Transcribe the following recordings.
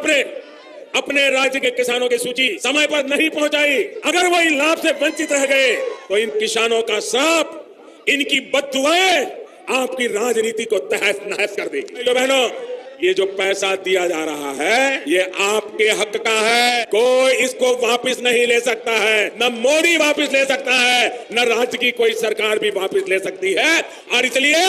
आपने अपने राज्य के किसानों की सूची समय पर नहीं पहुंचाई, अगर वो इन लाभ से वंचित रह गए तो इन किसानों का श्राप, इनकी बद्दुआएं आपकी राजनीति को तहस नहस कर देगी। तो बहनों, ये जो पैसा दिया जा रहा है ये आपके हक का है, कोई इसको वापस नहीं ले सकता है, न मोदी वापस ले सकता है, न राज्य की कोई सरकार भी वापस ले सकती है। और इसलिए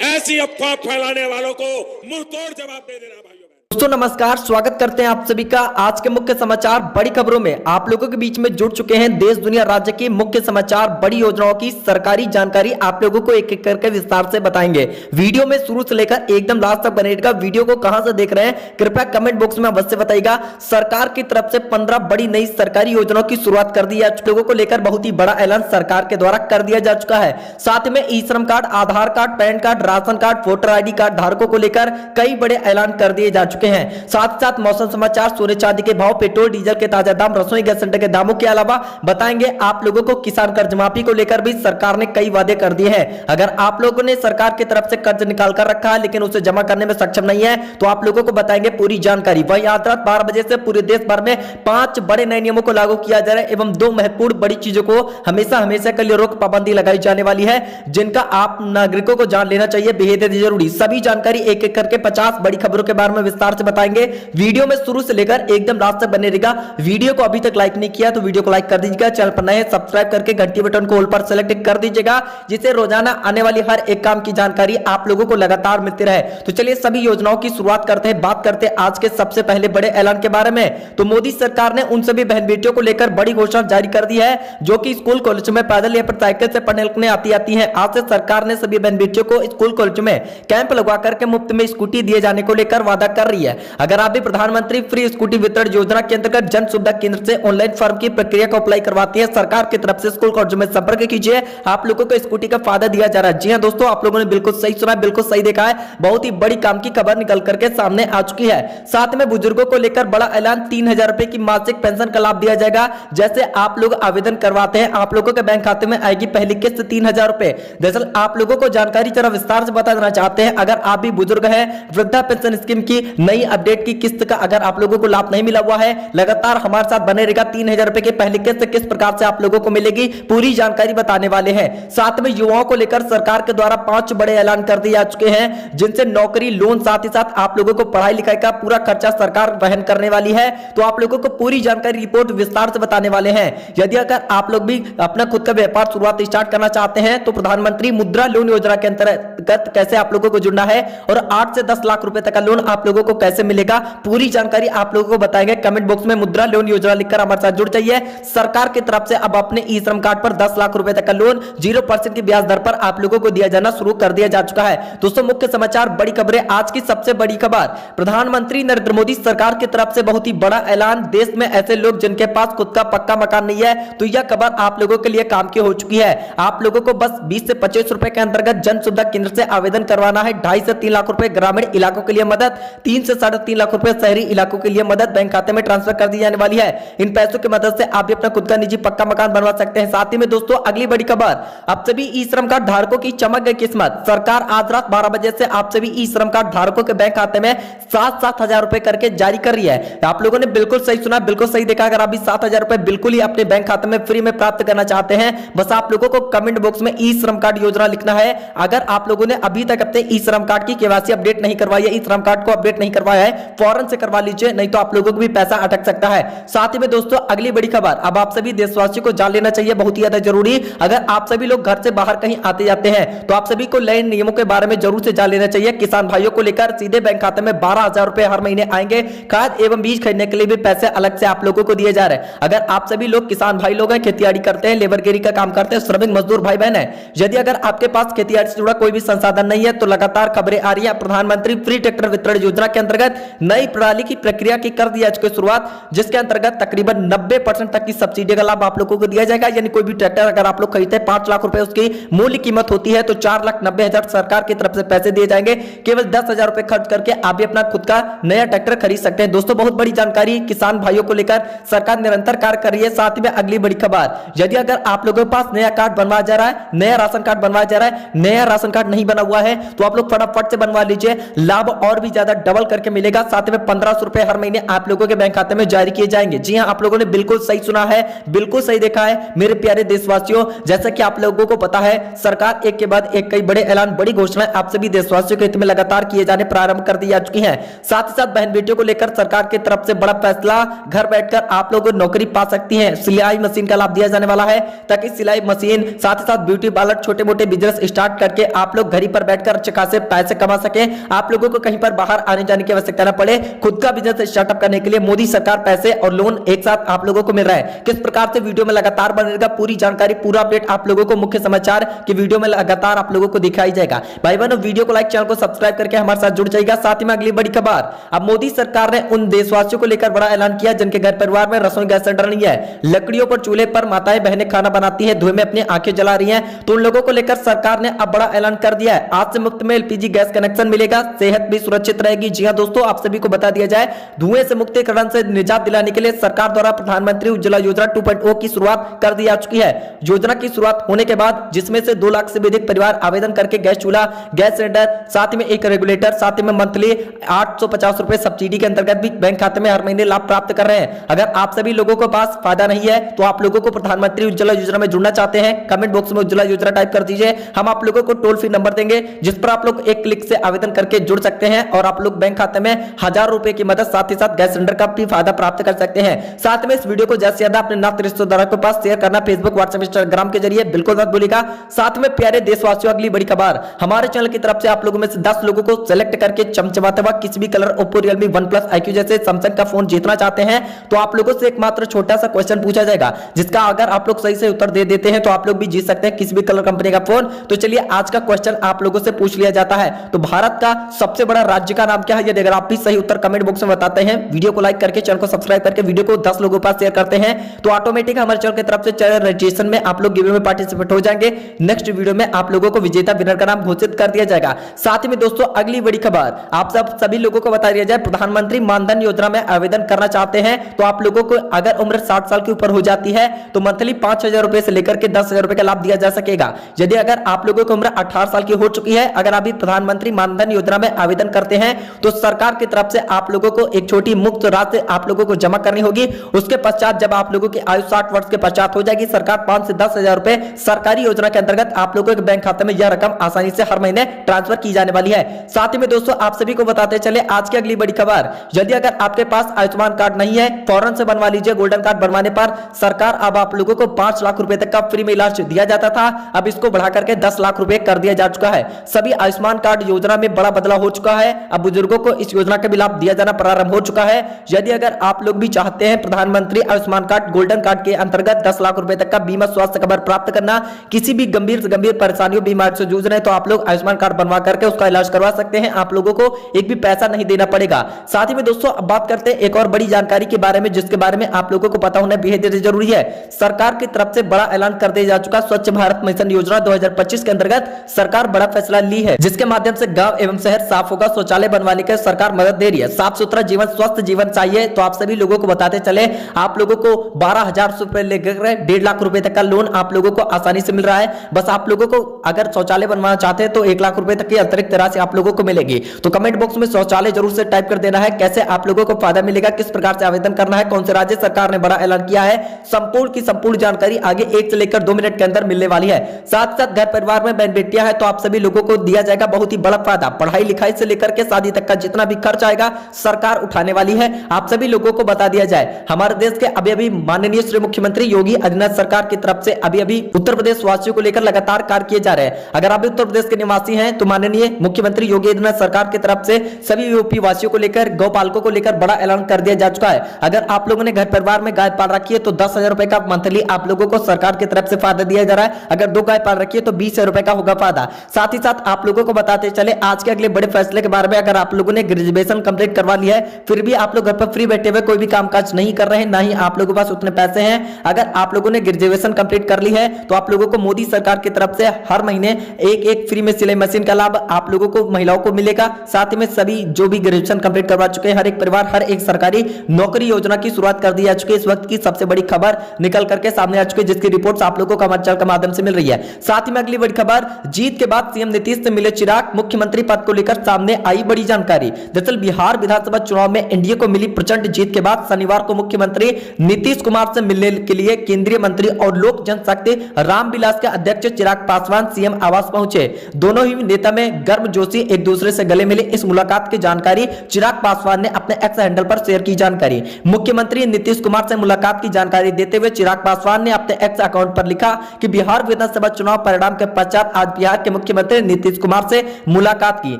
ऐसी अफवाह फैलाने वालों को मुंह तोड़ जवाब दे देना। भाइयों दोस्तों नमस्कार, स्वागत करते हैं आप सभी का आज के मुख्य समाचार बड़ी खबरों में। आप लोगों के बीच में जुड़ चुके हैं देश दुनिया राज्य के मुख्य समाचार, बड़ी योजनाओं की सरकारी जानकारी आप लोगों को एक एक करके विस्तार से बताएंगे। वीडियो में शुरू से लेकर एकदम लास्ट तक बनेगा। वीडियो को कहां से देख रहे हैं कृपया कमेंट बॉक्स में अवश्य बताइएगा। सरकार की तरफ से 15 बड़ी नई सरकारी योजनाओं की शुरुआत कर दी है। लोगों को लेकर बहुत ही बड़ा ऐलान सरकार के द्वारा कर दिया जा चुका है। साथ में e Shram card, Aadhaar card, PAN card, ration card, voter ID card धारकों को लेकर कई बड़े ऐलान कर दिए जा चुके हैं। साथ साथ मौसम समाचार, सोने चांदी के भाव, पेट्रोल डीजल के ताजा दाम, रसोई गैस सिलेंडर के दामों के अलावा बताएंगे आप लोगों को किसान कर्ज माफी को लेकर भी सरकार ने कई वादे कर दिए हैं। अगर आप लोगों ने सरकार की तरफ से कर्ज निकाल कर रखा है लेकिन उसे जमा करने में सक्षम नहीं है तो आप लोगों को बताएंगे पूरी जानकारी। वही आज रात 12 बजे से पूरे देश भर में 5 बड़े नए नियमों को लागू किया जा रहा है एवं 2 महत्वपूर्ण बड़ी चीजों को हमेशा के लिए रोक पाबंदी लगाई जाने वाली है, जिनका आप नागरिकों को जान लेना चाहिए, बेहद जरूरी। सभी जानकारी एक एक करके 50 बड़ी खबरों के बारे में विस्तार से बताएंगे। वीडियो में शुरू से लेकर एकदम लास्ट तक बने रहेगा। वीडियो को अभी तक लाइक नहीं किया तो वीडियो को लाइक कर दीजिएगा। चैनल पर नए हैं सब्सक्राइब करके घंटी बटन को ऑल पर सेलेक्ट कर दीजिएगा, जिससे रोजाना आने वाली हर एक काम की जानकारी आप लोगों को लगातार मिलती रहे। तो चलिए सभी योजनाओं की शुरुआत करते हैं। बात करते हैं आज के सबसे पहले बड़े ऐलान के बारे में। तो मोदी सरकार ने उन सभी बहन बेटियों को लेकर बड़ी घोषणा जारी कर दी है जो कि स्कूल कॉलेज में पैदल या साइकिल से पढ़ने लिखने आती हैं। आज से सरकार ने सभी बहन बेटियों को स्कूल कॉलेज में कैंप लगवा करके मुफ्त में स्कूटी दिए जाने को लेकर वादा कर रही है। अगर आप भी प्रधानमंत्री फ्री स्कूटी वितरण योजना के अंतर्गत जन सुविधा केंद्र से ऑनलाइन फॉर्म की प्रक्रिया को अप्लाई करवाती है सरकार की तरफ से, स्कूल कॉलेज में संपर्क कीजिए, आप लोगों को स्कूटी का फायदा दिया जा रहा है। जी हां दोस्तों, आप लोगों ने बिल्कुल सही सुना, बिल्कुल सही देखा है। बहुत ही बड़ी काम की खबर निकल करके सामने आ चुकी है। साथ में बुजुर्गों को लेकर बड़ा ऐलान, 3000 रुपए की मासिक पेंशन का लाभ दिया जाएगा। जैसे आप लोग आवेदन करवाते हैं आप लोगों के बैंक खाते में आएगी पहली किस्त 3000 रुपए। दरअसल आप लोगों को जानकारी जरा विस्तार से बता देना चाहते हैं। अगर आप भी बुजुर्ग हैं, वृद्धा पेंशन स्कीम की नई अपडेट की किस्त का अगर आप लोगों को लाभ नहीं मिला हुआ है, लगातार हमारे साथ बने रहेगा। 3000 रुपए की पहली किस्त किस प्रकार से आप लोगों को मिलेगी पूरी जानकारी बताने वाले हैं। साथ में युवाओं को लेकर सरकार के द्वारा 5 बड़े ऐलान कर दिए जा चुके हैं, जिनसे नौकरी, लोन, साथ ही साथ आप लोगों को पढ़ाई लिखाई का पूरा खर्चा सरकार वहन करने वाली है। तो आप लोगों को पूरी जानकारी रिपोर्ट विस्तार से बताने वाले हैं। यदि अगर आप लोग भी अपना खुद का व्यापार शुरुआत स्टार्ट करना चाहते हैं तो प्रधानमंत्री मुद्रा लोन योजना के अंतर्गत कैसे आप लोगों को जुड़ना है और 8 से 10 लाख रुपए तक का लोन आप लोगों को कैसे मिलेगा पूरी जानकारी आप लोगों को बताएंगे। कमेंट बॉक्स में मुद्रा लोन योजना लिखकर हमारे साथ जुड़ जाइए। सरकार की तरफ से अब अपने ई श्रम कार्ड पर 10 लाख रुपए तक का लोन 0% की ब्याज दर पर आप लोगों को दिया जाना शुरू कर दिया जा चुका है। दोस्तों मुख्य समाचार, बड़ी खबरें। आज की सबसे बड़ी खबर, प्रधानमंत्री नरेंद्र मोदी सरकार की तरफ से बहुत ही बड़ा ऐलान। देश में ऐसे लोग जिनके पास खुद का पक्का मकान नहीं है तो यह खबर आप लोगों के लिए काम की हो चुकी है। आप लोगों को बस 20 से 25 रुपए के अंतर्गत जन सुविधा केंद्र से आवेदन करवाना है। 2.5 से 3 लाख रुपए ग्रामीण इलाकों के लिए मदद, 3 से 3.5 लाख रुपए शहरी इलाकों के लिए मदद बैंक खाते में ट्रांसफर कर दी जाने वाली है। इन पैसों की मदद से आप भी अपना खुद का निजी पक्का मकान बनवा सकते हैं। साथ ही में दोस्तों अगली बड़ी खबर, अब सभी ई श्रम कार्ड धारकों की चमक गई किस्मत। सरकार आज रात 12 बजे से आप सभी ई श्रम कार्ड धारकों के बैंक खाते में 7-7 हजार रुपए करके जारी कर रही है। आप लोगों ने बिल्कुल सही सुना, बिल्कुल सही देखा। अगर आप भी 7,000 रुपए बिल्कुल ही अपने बैंक खाते में फ्री में प्राप्त करना चाहते हैं, बस आप लोगों को कमेंट बॉक्स में ई श्रम कार्ड योजना लिखना है। अगर आप लोगों ने अभी तक अपने ई श्रम कार्ड की केवाईसी अपडेट नहीं करवाई है, ई श्रम कार्ड को अपडेट नहीं करवाया है, फौरन से करवा लीजिए, नहीं तो आप लोगों को भी पैसा अटक सकता है। साथ ही में दोस्तों अगली बड़ी खबर, अब आप सभी देशवासियों को जान लेना चाहिए, बहुत ही ज्यादा जरूरी। अगर आप सभी लोग घर से बाहर कहीं आते जाते हैं तो आप सभी को नए नियमों के बारे में जरूर से जान लेना चाहिए। किसान भाइयों को लेकर सीधे बैंक खाते में 12,000 रुपए हर महीने आएंगे। खाद एवं बीज खरीदने के लिए भी पैसे अलग से आप लोगों को दिए जा रहे हैं। अगर आप सभी लोग किसान भाई लोग हैं, खेतीबाड़ी करते हैं, लेबरगिरी का काम करते हैं, श्रमिक मजदूर भाई बहन है, यदि अगर आपके पास खेतीबाड़ी से जुड़ा कोई भी संसाधन नहीं है तो लगातार खबरें आ रही है प्रधानमंत्री फ्री ट्रैक्टर वितरण योजना के अंतर्गत नई प्रणाली की प्रक्रिया की कर दी है शुरुआत, जिसके अंतर्गत तकरीबन 90% तक की सब्सिडी का लाभ आप लोगों को दिया जाएगा। यानी कोई भी ट्रैक्टर अगर आप लोग खरीदते हैं 5 लाख रुपए उसकी मूल्य कीमत होती है तो 4,90,000 सरकार की तरफ से पैसे दिए जाएंगे। केवल 10,000 रुपए खर्च करके आप भी अपना खुद का नया ट्रैक्टर खरीद सकते हैं। दोस्तों बहुत बड़ी जानकारी किसान भाइयों को लेकर सरकार निरंतर कार्य कर रही है। साथ में अगली बड़ी खबर, यदि अगर आप लोगों के पास नया कार्ड बनवाया जा रहा है, नया राशन कार्ड बनवाया जा रहा है, नया राशन कार्ड नहीं बना हुआ है तो आप लोग फटाफट से बनवा लीजिए। लाभ और भी ज्यादा डबल करके मिलेगा। साथ में 1500 रुपए हर महीने आप लोगों के बैंक खाते में जारी किए जाएंगे। जी हां, आप लोगों ने बिल्कुल सही सुना है, बिल्कुल सही देखा है मेरे प्यारे देशवासियों। जैसा कि आप लोगों को पता है, सरकार एक के बाद एक कई बड़े ऐलान, बड़ी घोषणाएं आप सभी देशवासियों के हित में लगातार किए जाने प्रारंभ कर दी जा चुकी हैं। साथ ही साथ बहन बेटियों को लेकर सरकार की तरफ से बड़ा फैसला, घर बैठकर आप लोग नौकरी पा सकती हैं। सिलाई मशीन का लाभ दिया जाने वाला है, ताकि सिलाई मशीन, साथ ही साथ ब्यूटी पार्लर, छोटे मोटे बिजनेस स्टार्ट करके आप लोग घर ही पर बैठकर अच्छे खासे पैसे कमा सके। आप लोगों को कहीं पर बाहर आने जाने की आवश्यकता न पड़े। खुद का बिजनेस स्टार्टअप करने के लिए मोदी सरकार पैसे और लोन एक साथ आप लोगों को मिल रहा है। किस प्रकार से वीडियो में लगातार बनेगा, पूरी जानकारी, पूरा अपडेट आप लोगों को मुख्य समाचार की वीडियो में लगातार आप लोगों को दिखाई जाएगा। भाई बहनों, वीडियो को लाइक, चैनल को सब्सक्राइब करके हमारे साथ जुड़ जाएगा। साथ ही में अगली बड़ी खबर, अब मोदी सरकार ने उन देशवासियों को लेकर बड़ा ऐलान किया जिनके घर परिवार में रसोई गैस सिलेंडर नहीं है, लकड़ियों पर चूल्हे पर माताएं बहनें खाना बनाती हैं, धुएं में अपनी आंखें जला रही हैं, तो उन लोगों को लेकर सरकार ने अब बड़ा ऐलान कर दिया है। आज से मुफ्त में एलपीजी गैस कनेक्शन मिलेगा, सेहत भी सुरक्षित रहेगी। जी हां दोस्तों, आप सभी को बता दिया जाए, धुएं से मुक्तिकरण से निजात दिलाने के लिए सरकार द्वारा प्रधानमंत्री उज्ज्वला योजना 2.0 की शुरुआत कर दी जा चुकी है। योजना की शुरुआत होने के बाद जिसमें से 2 लाख से भी अधिक परिवार आवेदन करके गैस चूल्हा, गैस सिलेंडर, साथ में एक रेगुलेटर, साथ में मंथली 850 रुपए सब्सिडी के अंतर्गत भी बैंक खाते में हर महीने लाभ प्राप्त कर रहे हैं। अगर आप सभी लोगों के पास फायदा नहीं है, तो आप लोगों को प्रधानमंत्री उज्ज्वला योजना में जुड़ना चाहते हैं, कमेंट बॉक्स में उज्ज्वला योजना टाइप कर दीजिए। हम आप लोगों को टोल फ्री नंबर देंगे, जिस पर आप लोग एक क्लिक से आवेदन करके जुड़ सकते हैं और आप लोग बैंक खाते में 1000 रुपए की मदद, साथ ही साथ गैस सिलेंडर का भी फायदा प्राप्त कर सकते हैं। साथ में इस वीडियो को ज्यादा से ज्यादा अपने नाते रिश्तेदारों के पास शेयर करना, फेसबुक, व्हाट्सएप, इंस्टाग्राम के जरिए बिल्कुल मत भूलिएगा। साथ में प्यारे देशवासियों, अगली बड़ी खबर, हमारे चैनल की तरफ से आप लोगों में से 10 लोगों को सेलेक्ट करके चमचमाते हुआ किसी भी colour Oppo, Realme, OnePlus, IQ जैसे सैमसंग का फोन जीतना चाहते हैं, तो आप लोगों से एकमात्र छोटा सा क्वेश्चन पूछा जाएगा, जिसका अगर आप लोग सही से उत्तर दे देते हैं तो आप लोग भी जीत सकते हैं किसी भी कलर कंपनी का फोन। तो चलिए आज का क्वेश्चन आप लोगों से पूछ लिया जाता है, तो भारत का सबसे बड़ा राज्य का नाम क्या है? यदि अगर आप भी सही उत्तर कमेंट बॉक्स में बताते हैं, वीडियो को लाइक करके, चैनल को सब्सक्राइब करके, वीडियो को 10 लोगों के पास शेयर करते हैं, तो ऑटोमेटिक हमारे चैनल की तरफ से चैनल रजिस्ट्रेशन में आप लोग गिवे में पार्टिसिपेट हो जाएंगे। नेक्स्ट वीडियो में आप लोगों को विजेता विनर का नाम घोषित कर दिया जाएगा। साथ ही में दोस्तों, अगली बड़ी खबर, आप सब सभी लोगों को बता दिया जाए, प्रधानमंत्री मानधन योजना में आवेदन करना चाहते हैं तो आप लोगों को अगर उम्र 60 साल के ऊपर हो जाती है तो मंथली 5000 रुपए से लेकर के 10,000 रुपए का लाभ दिया जा सकेगा। यदि अगर आप लोगों की उम्र 18 साल की हो चुकी है, अगर अभी प्रधानमंत्री मानधन योजना में आवेदन करते हैं तो सरकार की तरफ से आप लोगों को एक छोटी मुफ्त राशि आप लोगों को जमा करनी होगी। उसके पश्चात जब आप लोगों की आयु 60 वर्ष के पश्चात हो जाएगी, सरकार 5 से 10,000 रुपए सरकारी योजना के अंतर्गत आप लोगों के बैंक खाते में यह रकम आसानी से हर महीने ट्रांसफर की जाने वाली है। साथ ही में दोस्तों, आप सभी को बताते चले आज की अगली बड़ी खबर, यदि अगर आपके पास आयुष्मान कार्ड नहीं है, फौरन से बनवा लीजिए। गोल्डन कार्ड बनवाने पर सरकार अब आप लोगों को 5 लाख रुपए तक का फ्री में इलाज दिया जाता था, अब इसको बढ़ा करके 10 लाख रुपए कर दिया जा चुका है। सभी आयुष्मान कार्ड योजना में बड़ा बदलाव हो चुका है, अब बुजुर्गों को इस योजना का भी लाभ दिया जाना प्रारंभ हो चुका है। यदि अगर आप लोग भी चाहते हैं प्रधानमंत्री आयुष्मान कार्ड, गोल्डन कार्ड के अंतर्गत 10 लाख रुपए तक का बीमा स्वास्थ्य कवर प्राप्त करना, किसी भी गंभीर से गंभीर परेशानियों, बीमारी से जूझ रहे हैं तो आप लोग आयुष्मान कार्ड बनवा करके उसका इलाज करवा सकते हैं, आप लोगों को एक भी पैसा नहीं देना पड़ेगा। साथ ही में दोस्तों, अब बात करते हैं एक और बड़ी जानकारी के बारे में, जिसके बारे में आप लोगों को पता होना बेहद जरूरी है। सरकार की तरफ से बड़ा ऐलान कर दिया जा चुका, स्वच्छ भारत मिशन योजना 2025 के अंतर्गत सरकार बड़ा फैसला ली है, जिसके माध्यम से गांव एवं शहर साफ होगा, शौचालय बनवाने के सरकार मदद दे रही है। साफ सुथरा जीवन, स्वस्थ जीवन चाहिए तो आप सभी लोगों को बताते चले, आप लोगों को 12,000 रुपए लेकर 1.5 लाख रुपए तक का लोन आप लोगों को आसानी से मिल रहा है। बस आप लोगों को अगर शौचालय बनवाना चाहते हैं तो 1 लाख रुपए तक की अतिरिक्त राशि आप लोगों को मिलेगी। तो कमेंट बॉक्स में शौचालय जरूर से टाइप कर देना है, कैसे आप लोगों को फायदा मिलेगा, किस प्रकार से आवेदन करना है, कौन से राज्य सरकार ने बड़ा ऐलान किया है, संपूर्ण की संपूर्ण जानकारी आगे 1 से लेकर 2 मिनट के अंदर मिलने वाली है। साथ साथ घर परिवार में बहन बेटियां हैं तो आप सभी लोगों को दिया जाएगा बहुत ही बड़ा फायदा, पढ़ाई लिखाई से लेकर के शादी तक का जितना भी खर्च आएगा सरकार उठाने वाली है। आप सभी लोगों को बता दिया जाए, हमारे देश के अभी माननीय श्री मुख्यमंत्री योगी आदित्यनाथ सरकार की तरफ से अभी उत्तर प्रदेश वासियों को लेकर लगातार कार्य किए जा रहे हैं। अगर आप उत्तर प्रदेश के निवासी हैं तो माननीय मुख्यमंत्री योगी आदित्यनाथ सरकार की तरफ से सभी यूपी वासियों को लेकर, गौपालकों को लेकर बड़ा ऐलान कर दिया जा चुका है। अगर आप लोगों ने घर परिवार में गाय पाल रखी है तो 10,000 रुपए का मंथली आप लोगों को सरकार की तरफ से फायदा दिया जा रहा है। अगर 2 गाय पाल रखी है तो 20,000 रुपए का होगा फायदा। साथ ही साथ आप लोगों को बताते चले आज के अगले बड़े फैसले के बारे में, अगर आप लोगों ने ग्रेजुएशन कंप्लीट करवा लिया है फिर भी आप लोग घर पर फ्री बैठे हुए कोई भी कामकाज नहीं कर रहे हैं, ना ही आप लोगों के पास उतने पैसे हैं, अगर आप लोगों ने ग्रेजुएशन कंप्लीट कर ली है तो आप लोगों को मोदी सरकार की तरफ से हर महीने एक फ्री में सिलाई मशीन का लाभ आप लोगों को, महिलाओं को मिलेगा। साथ ही में सभी जो भी ग्रेजुएशन कंप्लीट करवा चुके हैं, हर एक परिवार, हर एक सरकारी नौकरी योजना की शुरुआत कर दी जा चुकी है। इस वक्त की सबसे बड़ी खबर निकल करके सामने आ चुकी है, जिसकी रिपोर्ट्स आप लोगों को समाचार के माध्यम से मिल रही है। साथ ही में अगली बड़ी खबर, जीत के बाद सीएम नीतीश से मिले चिराग, मुख्यमंत्री पद को लेकर सामने आई बड़ी जानकारी। जानकारी। दरअसल बिहार विधानसभा चुनाव में एनडीए को मिली प्रचंड जीत के बाद शनिवार को मुख्यमंत्री नीतीश कुमार से मिलने के लिए केंद्रीय मंत्री और लोक जनशक्ति रामविलास के अध्यक्ष चिराग पासवान सीएम आवास पहुंचे। दोनों ही नेता में गर्मजोशी एक दूसरे से गले मिले। इस मुलाकात की जानकारी चिराग पासवान ने अपने एक्स हैंडल पर शेयर की जानकारी। मुख्यमंत्री नीतीश कुमार से मुलाकात की जानकारी देते हुए चिराग पासवान ने अपने एक्स अकाउंट पर लिखा कि बिहार विधानसभा चुनाव परिणाम के पश्चात आज बिहार के मुख्यमंत्री नीतीश कुमार से मुलाकात की।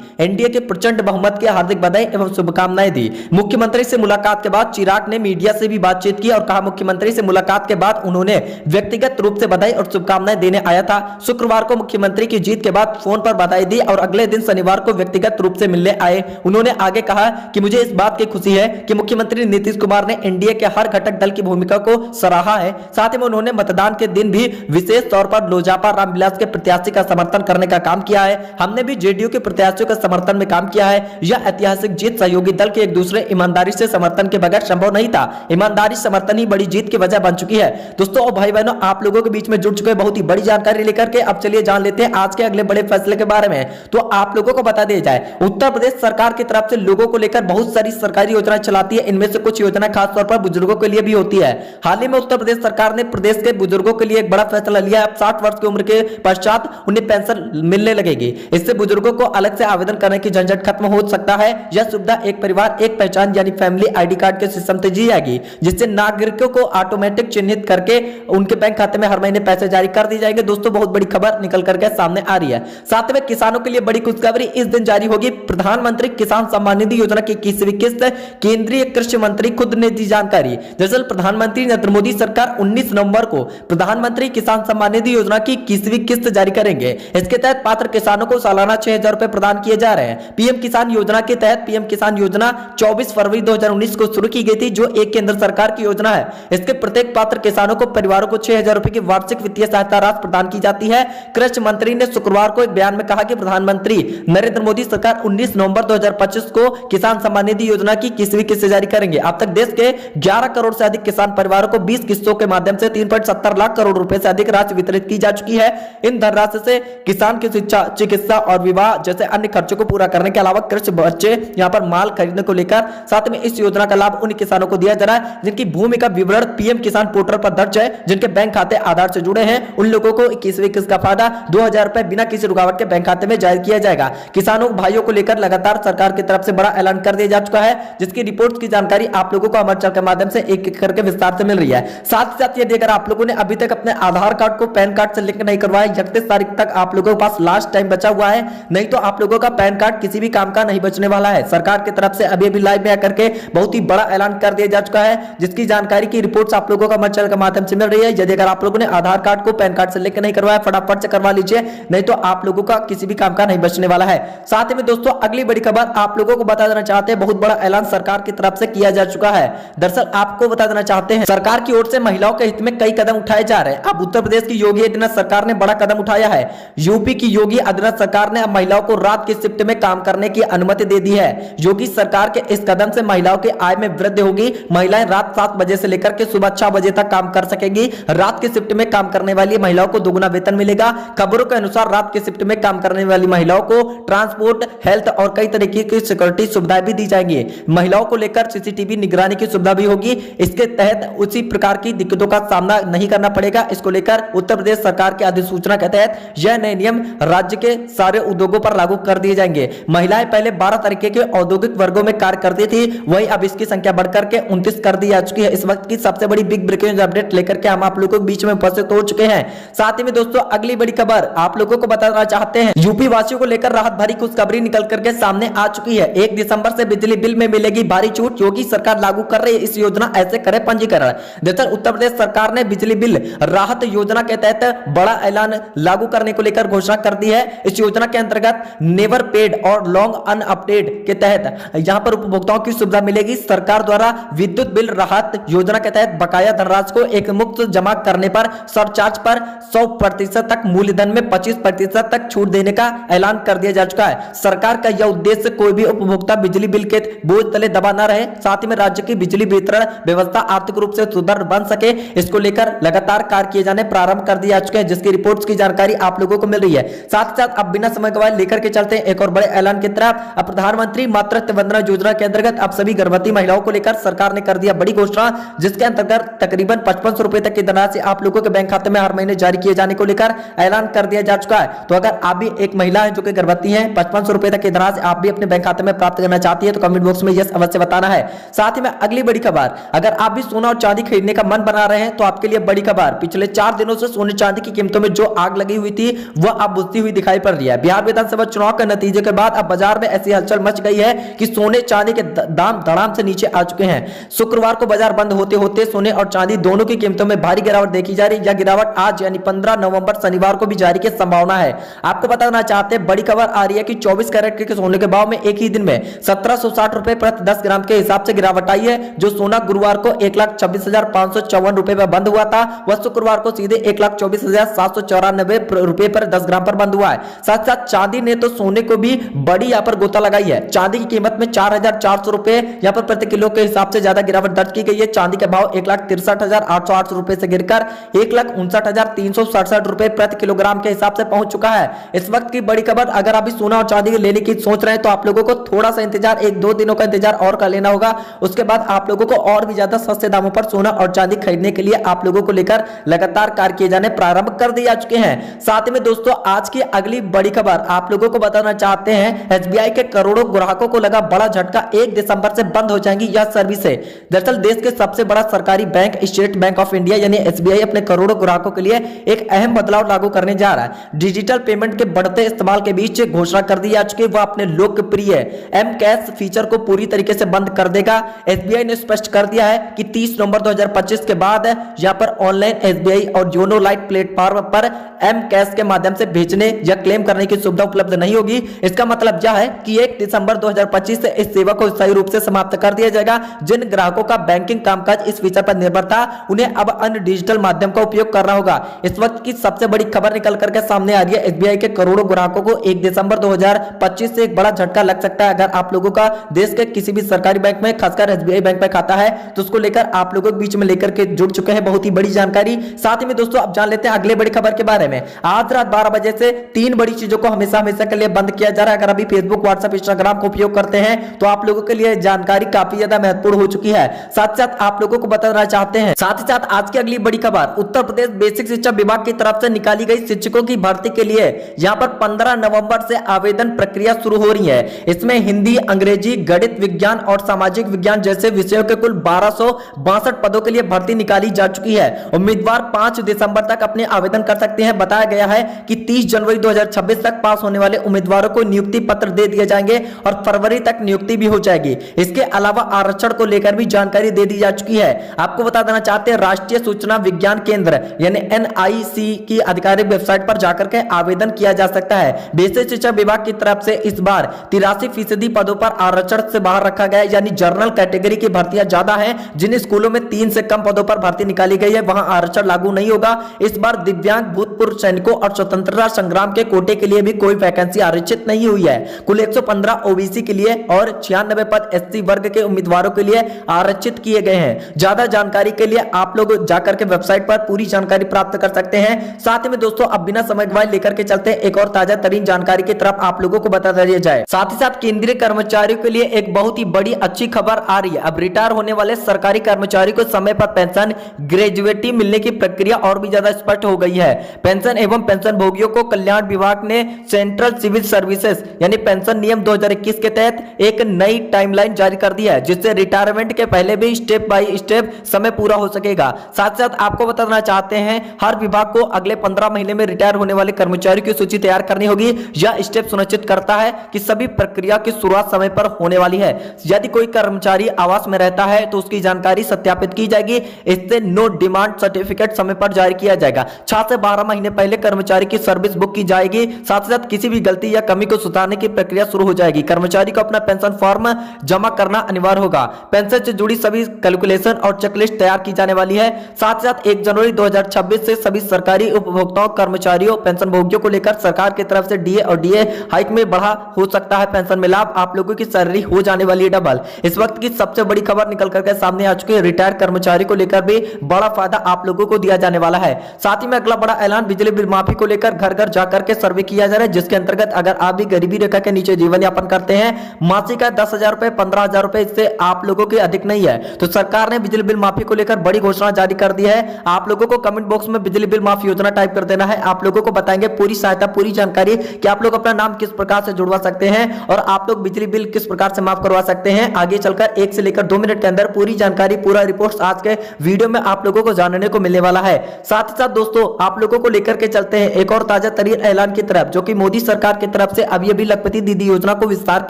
एनडीए के प्रचंड बहुमत की हार्दिक बधाई एवं शुभकामनाएं दी। मुख्यमंत्री से मुलाकात के बाद चिराग ने मीडिया से भी बातचीत की और कहा मुख्यमंत्री से मुलाकात के बाद उन्होंने व्यक्तिगत रूप से बधाई और शुभकामनाएं देने आया था। शुक्रवार को मुख्यमंत्री की जीत के बाद फोन पर बधाई दी और अगले दिन शनिवार को व्यक्तिगत रूप से मिलने आए। उन्होंने आगे कहा कि मुझे इस बात की खुशी है कि मुख्यमंत्री नीतीश कुमार ने एनडीए के हर घटक दल की भूमिका को सराहा है। साथ ही में उन्होंने मतदान के दिन भी विशेष तौर पर लोजपा रामविलास के प्रत्याशी का समर्थन करने का काम किया है। हमने भी जेडीयू के प्रत्याशियों के समर्थन में काम किया है। यह ऐतिहासिक जीत सहयोगी दल के एक दूसरे ईमानदारी से समर्थन के बगैर संभव नहीं था। ईमानदारी समर्थन ही बड़ी जीत की वजह बन चुकी है। दोस्तों और भाई बहनों, आप लोगों के बीच में जुड़ चुके बहुत ही बड़ी जानकारी लेकर के अब चलिए जान लेते हैं आज के अगले बड़े फैसले के बारे में। तो आप लोगों को बता दिया जाए, उत्तर प्रदेश सरकार की तरफ से लोगों को लेकर बहुत सारी सरकारी योजनाएं चलाती है। इनमें से कुछ योजनाएं खासतौर पर बुजुर्गों के लिए भी होती है। हाल ही में उत्तर प्रदेश सरकार ने प्रदेश के बुजुर्गों के लिए एक बड़ा फैसला लिया है। अब 60 वर्ष की उम्र के पश्चात उन्हें पेंशन मिलने लगेगी। इससे बुजुर्गों को अलग से आवेदन करने की झंझट खत्म हो सकता है। यह सुविधा एक परिवार एक पहचान यानी फैमिली आईडी कार्ड के सिस्टम से दी जाएगी, जिससे नागरिकों को ऑटोमेटिक चिन्हित करके उनके बैंक खाते में हर महीने पैसे जारी कर दी जाएंगे। दोस्तों बहुत बड़ी खबर निकल करके सामने आ रही है। साथ में किसानों के लिए बड़ी खुशखबरी, इस दिन जारी होगी प्रधानमंत्री किसान सम्मान निधि योजना की 21वीं किस्त। केंद्रीय कृषि मंत्री खुद ने दी जानकारी। दरअसल प्रधानमंत्री नरेंद्र मोदी सरकार 19 नवंबर को प्रधानमंत्री किसान सम्मान निधि योजना की 21वीं किस्त जारी करेंगे। इसके तहत पात्र किसानों को सालाना 6,000 रुपए प्रदान किए जा रहे हैं। पीएम किसान योजना के तहत पीएम किसान योजना 24 फरवरी 2019 को शुरू की गई थी, जो एक केंद्र सरकार की योजना है। इसके प्रत्येक पात्र किसानों को परिवारों को 6,000 रुपए की वार्षिक वित्तीय सहायता राशि प्रदान की जाती है। कृषि मंत्री ने शुक्रवार को एक बयान में कहा कि प्रधानमंत्री नरेंद्र मोदी सरकार 19 नवंबर 2025 को किसान सम्मान निधि योजना की 21वीं किस्त जारी करेंगे। अब तक देश के 11 करोड़ से अधिक किसान परिवारों को 20 किस्तों के माध्यम से 3.70 लाख करोड़ रुपए से अधिक राशि वितरित की जा चुकी है। इन धनराशि से किसान की शिक्षा, चिकित्सा और विवाह जैसे अन्य खर्चों को पूरा करने के अलावा कृषि बच्चे यहाँ पर माल खरीदने को लेकर साथ में इस योजना का लाभ उन किसानों को दिया जा रहा है जिनकी भूमि का विवरण पीएम किसान पोर्टल पर दर्ज है, जिनके बैंक खाते आधार से जुड़े हैं। उन लोगों को 21वीं किस्त का फायदा 2,000 रुपए बिना किसी रुकावट के बैंक खाते में जारी किया जाएगा। किसानों भाइयों को लेकर लगातार सरकार की तरफ से बड़ा ऐलान कर दिया जा चुका है, जिसकी रिपोर्ट की जानकारी आप लोगों को अमर उजाला के माध्यम से एक एक करके विस्तार से मिल रही है। साथ ही साथ यदि अगर आप लोगों ने अभी तक अपने आधार कार्ड को पैन कार्ड से लिंक नहीं करवाया, 31 तारीख तक आप लोगों के पास लास्ट टाइम बचा हुआ है, नहीं तो आप लोगों का पैन कार्ड किसी भी काम का नहीं बचने वाला है। सरकार की तरफ से अभी लाइव में आकर के बहुत ही बड़ा ऐलान कर दिया जा चुका है, जिसकी जानकारी की रिपोर्ट्स आप लोगों को अमर उजाला के माध्यम से मिल रही है। यदि अगर आप लोगों ने आधार कार्ड को पैन कार्ड से लिंक नहीं करवाया, फटाफट से करवा लीजिए, नहीं तो आप लोगों का किसी भी काम का नहीं बचने वाला है। साथ ही में दोस्तों अगली बड़ी खबर आप लोगों को बता देना चाहते हैं, बहुत बड़ा ऐलान सरकार की तरफ से किया जा चुका है। दरअसल आपको बता देना चाहते हैं, सरकार की ओर से महिलाओं के हित में कई कदम उठाए जा रहे हैं। अब उत्तर प्रदेश की योगी आदित्यनाथ सरकार ने बड़ा कदम उठाया है। यूपी की योगी आदित्यनाथ सरकार ने अब महिलाओं को रात की शिफ्ट में काम करने की अनुमति दे दी है। योगी सरकार के इस कदम से महिलाओं की आय में वृद्धि होगी। महिलाएं रात 7 बजे से लेकर के सुबह 6 बजे तक काम कर सकेंगी। रात की शिफ्ट में काम करने वाली महिलाओं को दोगुना वेतन मिलेगा। खबरों के अनुसार रात की शिफ्ट में काम करने वाली महिलाओं को ट्रांसपोर्ट, हेल्थ और कई तरीके की सिक्योरिटी सुविधाएं भी दी जाएंगी। महिलाओं को लेकर सीसीटीवी निगरानी की सुविधा भी होगी। इसके तहत उसी प्रकार की दिक्कतों का सामना नहीं करना पड़ेगा। इसको लेकर उत्तर प्रदेश सरकार की अधिसूचना के तहत यह नए नियम राज्य के सारे उद्योगों पर लागू कर दिए जाएंगे। महिलाएं पहले 12 तरीके के औद्योगिक वर्गों में कार्य करती थी, वहीं अब इसकी संख्या बढ़कर के 29 कर दी जा चुकी है। इस वक्त की सबसे बड़ी बिग ब्रेकिंग अपडेट लेकर के हम आप लोगों के बीच में उपस्थित हो चुके हैं। साथ ही में दोस्तों अगली बड़ी खबर आप लोगों को बताना चाहते हैं, यूपी वासियों को लेकर राहत भरी खुशखबरी निकल करके सामने आ चुकी है। 1 दिसंबर से बिजली बिल में मिलेगी भारी छूट। योगी सरकार लागू कर रही है इस योजना, ऐसे करे पंजीकरण। दरअसल उत्तर प्रदेश सरकार ने बिजली बिल राहत योजना के तहत बड़ा ऐलान लागू करने को लेकर घोषणा कर दी है। इस योजना के अंतर्गत नेवर पेड और लॉन्ग अनअपेड के तहत यहां पर उपभोक्ताओं की सुविधा मिलेगी। सरकार द्वारा विद्युत बिल राहत योजना के तहत बकाया धनराशि को एक मुक्त जमा करने पर सरचार्ज पर 100% तक, मूलधन में 25% तक छूट देने का ऐलान कर दिया जा चुका है। सरकार का यह उद्देश्य कोई भी उपभोक्ता बिजली बिल के बोझ तले दबा न रहे, साथ ही में राज्य की बिजली वितरण व्यवस्था आर्थिक रूप से सुदृढ़ बन सके। इसको लेकर लगातार कार्य किए जाने प्रारंभ कर दिए जा चुके हैं, जिसकी रिपोर्ट्स की जानकारी आप लोगों को मिल रही है। साथ ही साथ अब बिना समय गवाए लेकर के चलते हैं एक और बड़े ऐलान की तरफ। अब प्रधानमंत्री मातृत्व वंदना योजना के अंतर्गत अब सभी गर्भवती महिलाओं को लेकर सरकार ने कर दिया बड़ी घोषणा, जिसके अंतर्गत तकरीबन 5500 रुपए तक की धनराशि आप लोगों के बैंक खाते में हर महीने जारी किए जाने को लेकर ऐलान कर दिया जा चुका है। तो अगर आप भी एक महिला है जो कि गर्भवती है, 5500 रुपए तक की धनराशि आप भी अपने बैंक खाते में प्राप्त करना चाहती है तो कमेंट बॉक्स में यस अवश्य बताना है। साथ ही में अगली बड़ी खबर, अगर आप भी सोना और चांदी खरीदने का मन बना रहे हैं तो आपके लिए बड़ी खबर, पिछले 4 दिनों से सोने चांदी की कीमतों में जो आग लगी हुई थी वह अब बुझती हुई दिखाई पड़ रही है। बिहार विधानसभा चुनाव के नतीजे के बाद अब बाजार में ऐसी हलचल मच गई है कि सोने चांदी के दाम धड़ाम से नीचे आ चुके हैं। शुक्रवार को बाजार बंद होते होते सोने और चांदी दोनों की कीमतों में भारी गिरावट देखी जा रही है। यह गिरावट आज यानी 15 नवंबर शनिवार को भी जारी की संभावना है। आपको बताना चाहते हैं, बड़ी खबर आ रही है कि 24 कैरेट के सोने के भाव में एक ही दिन में 1760 रुपए प्रति 10 ग्राम के हिसाब से गिरावट आई है। जो सोना गुरुवार को 1,26,554 रुपए पर बंद हुआ था वह शुक्रवार को सीधे 1,24,794 रुपए पर 10 ग्राम पर बंद हुआ है। साथ साथ चांदी ने तो सोने को भी बड़ी यहाँ पर गोता लगाई है। चांदी की कीमत में 4,400 रुपए यहाँ पर प्रति किलो के हिसाब से ज्यादा गिरावट दर्ज की गई है। चांदी का भाव 1,63,808 रुपए से गिरकर 1,59,367 रुपए प्रति किलोग्राम के हिसाब से पहुंच चुका है। इस वक्त की बड़ी खबर, अगर आप सोना और चांदी लेने की सोच रहे हैं तो आप लोगों को थोड़ा सा इंतजार, 1-2 दिनों का इंतजार और कर लेना होगा। उसके बाद आप लोगों को और भी ज्यादा सस्ते दामों पर सोना और चांदी खरीदने के लिए आप लोगों को लेकर लगातार कार्य किए जाने प्रारंभ कर दिए जा चुके हैं। साथ ही में दोस्तों, आज की अगली बड़ी खबर आप लोगों को बताना चाहते हैं, एसबीआई के करोड़ों ग्राहकों को लगा बड़ा झटका, 1 दिसंबर से बंद हो जाएंगी यह सर्विसें। दरअसल देश के सबसे बड़ा सरकारी bank state bank of India यानी एसबीआई अपने करोड़ों ग्राहकों के लिए एक अहम बदलाव लागू करने जा रहा है। डिजिटल पेमेंट के बढ़ते इस्तेमाल के बीच घोषणा कर दी जा चुकी है वह अपने लोकप्रिय एम कैश फीचर को पूरी तरीके से बंद कर देगा। एसबीआई ने स्पष्ट कर दिया है कि 30 नवंबर 2025 के बाद यहां पर ऑनलाइन एसबीआई और योनो लाइट प्लेटफॉर्म पर एम कैश के माध्यम से भेजने या क्लेम करने की सुविधा उपलब्ध नहीं होगी। इसका मतलब यह है कि 1 दिसंबर 2025 से इस सेवा को स्थायी रूप से समाप्त कर दिया जाएगा। जिन ग्राहकों का बैंकिंग कामकाज इस फीचर पर निर्भर था उन्हें अब अन्य डिजिटल माध्यम का उपयोग करना होगा। इस वक्त की सबसे बड़ी खबर निकल करके सामने आ रही है, एसबीआई के करोड़ों ग्राहकों को 1 दिसंबर 2025 से एक बड़ा झटका लग सकता है। अगर आप लोगों का देश के किसी भी सरकारी बैंक में खासकर एसबीआई बैंक में खाता है तो उसको लेकर आप लोगों के बीच में लेकर के जुड़ चुके हैं बहुत ही बड़ी जानकारी। साथ ही में दोस्तों अब जान लेते हैं अगले बड़ी खबर के बारे में। आज रात 12 बजे से 3 बड़ी चीजों को हमेशा के लिए बंद किया जा रहा है। अगर अभी फेसबुक, व्हाट्सएप, इंस्टाग्राम का उपयोग करते हैं तो आप लोगों के लिए जानकारी काफी ज्यादा महत्वपूर्ण हो चुकी है। साथ साथ आप लोगों को बताना चाहते हैं, साथ ही साथ आज की अगली बड़ी खबर, उत्तर प्रदेश बेसिक शिक्षा विभाग की तरफ से निकाली गई शिक्षकों की भर्ती के लिए यहां पर 15 नवंबर से आवेदन प्रक्रिया शुरू हो रही है। इसमें हिंदी, अंग्रेजी, गणित, विज्ञान और सामाजिक विज्ञान जैसे विषयों के कुल 1262 पदों के लिए भर्ती निकाली जा चुकी है। उम्मीदवार 5 दिसंबर तक अपने आवेदन कर सकते हैं। बताया गया है कि 30 जनवरी 2026 तक पास होने वाले उम्मीदवारों को नियुक्ति पत्र दे दिए जाएंगे और फरवरी तक नियुक्ति भी हो जाएगी। इसके अलावा आरक्षण को लेकर भी जानकारी दे दी जा चुकी है। आपको बता देना चाहते हैं, राष्ट्रीय सूचना विज्ञान केंद्र यानी एनआईसी की आधिकारिक वेबसाइट पर जाकर के आवेदन किया जा सकता है। बेसिक शिक्षा विभाग की तरफ से इस बार 83% पदों पर आरक्षण से बाहर रखा गया है, यानी जनरल कैटेगरी की भर्तियां ज्यादा हैं। जिन स्कूलों में 3 से कम पदों पर भर्ती निकाली गई है वहां आरक्षण लागू नहीं होगा। इस बार दिव्यांग, भूतपूर्व सैनिकों और स्वतंत्रता संग्राम के कोटे के लिए भी कोई वैकेंसी आरक्षित नहीं हुई है। कुल 115 ओबीसी के लिए और 96 पद एससी वर्ग के उम्मीदवारों के लिए आरक्षित किए गए हैं। ज्यादा जानकारी के लिए आप लोग जाकर के वेबसाइट पर पूरी जानकारी प्राप्त कर सकते हैं। साथ ही में दोस्तों अब बिना समय गवाए लेकर के चलते हैं एक और ताजा तरीन जानकारी की तरफ आप लोगों को बता दिया जाए। साथ ही साथ केंद्रीय कर्मचारियों के लिए एक बहुत ही बड़ी अच्छी खबर आ रही है। अब रिटायर होने वाले सरकारी कर्मचारी को समय पर पेंशन, ग्रेजुएटी मिलने की प्रक्रिया और भी ज्यादा स्पष्ट हो गई है। पेंशन एवं पेंशन भोगियों को कल्याण विभाग ने सेंट्रल सिविल सर्विसेज यानी पेंशन नियम 2021 के तहत एक नई टाइमलाइन जारी कर दी है, जिससे रिटायरमेंट के पहले भी स्टेप बाय स्टेप समय पूरा हो सकेगा। साथ साथ आपको बताना चाहते हैं, हर विभाग को अगले 15 महीने में रिटायर होने वाले कर्मचारियों की सूची तैयार करनी होगी। यह स्टेप सुनिश्चित करता है कि सभी प्रक्रिया की शुरुआत समय पर होने वाली है। यदि कोई कर्मचारी आवास में रहता है तो उसकी जानकारी सत्यापित की जाएगी। इससे नो डिमांड सर्टिफिकेट समय पर जारी किया जाएगा। 6 से 12 महीने पहले कर्मचारी की सर्विस बुक की जाएगी। साथ ही साथ किसी भी गलती या कमी को सुधारने की प्रक्रिया शुरू हो जाएगी। कर्मचारी को अपना पेंशन फॉर्म जमा करना अनिवार्य होगा। पेंशन से जुड़ी सभी कैलकुलेशन और चेकलिस्ट तैयार की जाने वाली है। साथ ही साथ 1 जनवरी 2026 से सभी सरकारी उपभोक्ताओं, कर्मचारियों, पेंशन भोगियों को लेकर सरकार की तरफ से डीए और डीए हाइक में बढ़ा हो सकता है पेंशन में लाभ। आप लोगों की सैलरी हो जाने वाली है डबल। इस वक्त की सबसे बड़ी खबर निकल करके सामने आ चुकी है। रिटायर कर्मचारी को लेकर भी बड़ा फायदा आप लोगों को दिया जाने वाला है। साथ ही में अगला बड़ा ऐलान, बिजली बिल माफी को लेकर घर घर जाकर के सर्वे किया जा रहा है, जिसके अंतर्गत अगर आप भी गरीबी रेखा के नीचे जीवन जीवन यापन करते हैं। मासिक आय 10,000 रुपए, 15,000 रुपए, इससे आप लोगों की अधिक नहीं है। तो सरकार ने बिजली बिल माफी को लेकर बड़ी घोषणा जारी कर दी है। आप लोगों को कमेंट बॉक्स में बिजली बिल माफी योजना टाइप कर देना है। आप लोगों को बताएंगे पूरी सहायता, पूरी जानकारी कि आप लोग अपना नाम किस प्रकार से जुड़वा सकते हैं और आप लोग बिजली बिल किस प्रकार से माफ करवा सकते हैं। आगे चलकर 1 से लेकर 2 मिनट के अंदर पूरी जानकारी, पूरा रिपोर्ट आज के वीडियो में आप लोगों को जानने को मिलने वाला है। साथ ही साथ दोस्तों आप लोगों को लेकर के चलते हैं एक और ताजा तरीन ऐलान की तरफ, जो कि मोदी सरकार की तरफ से अभी लखपति दीदी योजना को विस्तार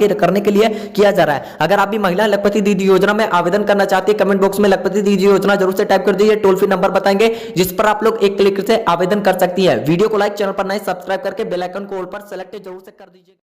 करने के लिए किया जा रहा है। अगर आप भी महिला लखपति दीदी योजना में आवेदन करना चाहते हैं, कमेंट बॉक्स में लखपति दीदी योजना जरूर से टाइप कर दीजिए। टोल फ्री नंबर बताएंगे जिस पर आप लोग एक क्लिक से आवेदन कर सकती है। वीडियो को लाइक, चैनल पर नए सब्सक्राइब करके बेल आइकन को ऑल पर सेलेक्ट जरूर से कर दीजिए।